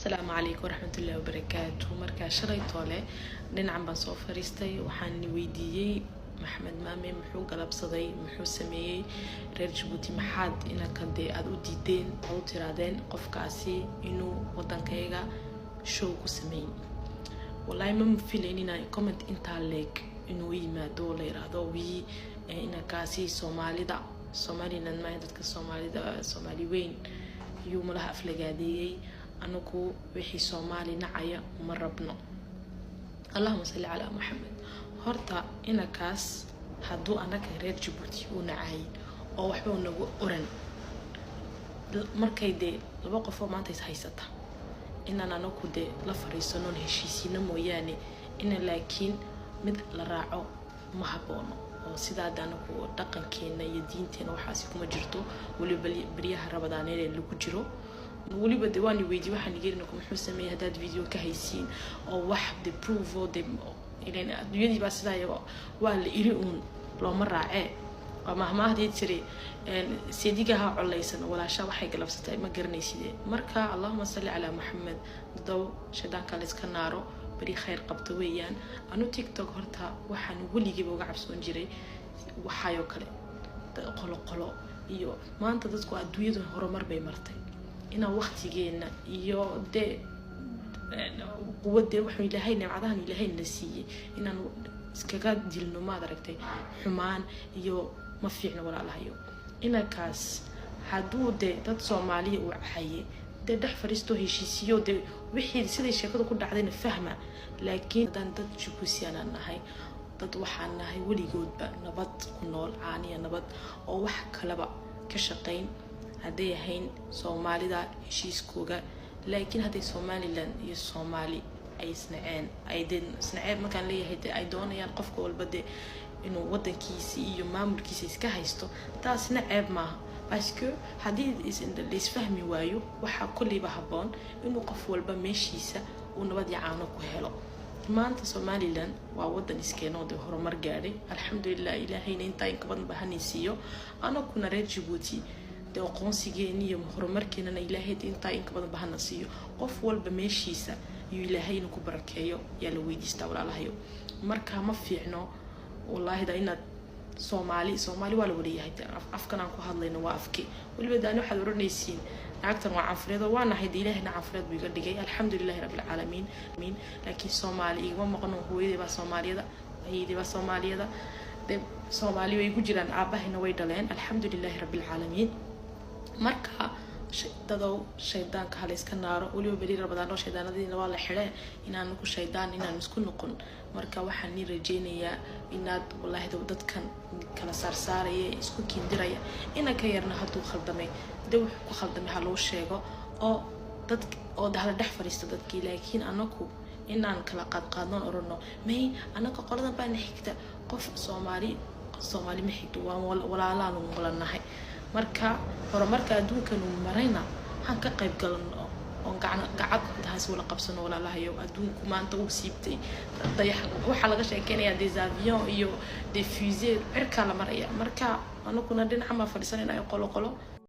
السلام عليكم ورحمة الله وبركاته. مركا شري طالع ننعم بنصو فريستي وحاني ويديي محمد مامي محو قلب صدي محو سميي رير جبوتي محاد إنا كدي أدو ديدين أو ترادين قف كاسي إنو ودن كيغا شو كسمين والله ما مفيلين إنا كومنت إنتا ليك إنو يما دولي رادو وي إنا كاسي سومالي دا سومالي ننما يددك سومالي دا سومالي وين يوم لها أفلقاديي أنكو وحي سومالي نعيا مربنا اللهم صل على محمد هرتا إنا كاس هادو أنك رير جبوتي ونعاي أو وحبو نغو أورن markay de laba qof oo maanta is haysata inaan anagu de la fariisano heshiisiina mooyaane in laakiin mid la raaco ma haboono oo sidaa anagu dhaqankeena iyo diinteena waxaasi kuma jirto waliba bariyaha rabadaaneed lagu jiro waliba diwaani weydii waxaan nigeerina kuma xusameeyay hadaad video ka haysiin oo wax de proof oo de ileen adduunyadii baa sidaa waa la iri uun looma raacee ومهما هدي تري سيديها عليسن ولا شيء وحي قلب ستة ما قرني سيدي مركا اللهم صل على محمد ضو شدان كالس كنارو بري خير قبطويان أنو تيك توك هرتا وحن ولي جيبوا قعب سونجري وحيو كله قلو إيو ما أنت تذكر أدوية هرمر بيمرتي إنا وقت جينا إيو ده ودي وحنا لهاي نعدان لهاي نسيه إنا إسكاقات ديلنو ما دركتي حمان إيو ما فيعنا ولا لهايو إنا كاس حدود داد صومالي وحيي ده دح فريستو هشيسيو ده وحي سيدي الشيكو كل عدين فهمه لكن دان داد جبوسيانا نهاي داد وحان نهاي ولي قود با نبات كنول عانية نبات أو وح كلابا كشقين هدي هين صومالي دا هشيسكوغا لكن هدي صومالي لان يصومالي أي سنعين أيدين سنعين ما كان ليه هدي أيدون يعني قفكوا والبدء إنه ودن كيسي يمامل كيسي كهيستو تا سنعين معها باسكو هدي اللي يسفهمي وايو وحا كل بحبان إنه قف والبا ماشيسا ونبدي عانوك وهلو ما أنت صومالي لان وودن إسكينو دي هرمر جاري الحمد لله إلهي نينتا إنكبان بهانيسيو أنا كنا ريد جيبوتي دي وقونسيجيني يوم هرمر كينا إلهي نينتا إنكبان بهانيسيو قف والبا ماشيسا يلهي نكو بركيو يلا ويديستا ولا لهيو marka ma fiicno wallahi da inaad Soomaali wala wariyahay afkan aan ku hadlayno waa afki waliba daano waxaad oranaysiin naagtan waa canfreedo waana haydi ilaahna canfreed buu iga dhigay alxamdulillahi rabbil alamin laakiin Soomaali igama maqno hooyadii baa Soomaaliyada ayidii baa Soomaaliyada de Soomaali way ku jiraan aabahina way dhaleen alxamdulillahi rabbil alamin marka dadoo shaydaanka hal iska naaro waliba bari rabadaan oo shaydaanadiina waa la xiree inaan ku shaydaan inaan isku noqon marka waxaan ni rajeynayaa inaad wallahi dadkan kala saarsaaraya isku kindiraya ina ka yarna haduu khaldamay dad wax ku khaldamay ha loo sheego oo dad oo dahla dhex fariisto dadkii laakiin anaku inaan kala qaadqaadno orano may anaka qoladan baan xigta qof Soomaali ma xigto waa walaalaan walanahay marka horumarka adduunkan uu marayna han ka qayb galno oo gacad taas wala qabsano wala lahayo adduunku maanta uu siibtay dayax waxa laga sheekeenayaa des avions iyo des fusées cirka la maraya marka anaguna dhinaca ma fadhisanayna qolo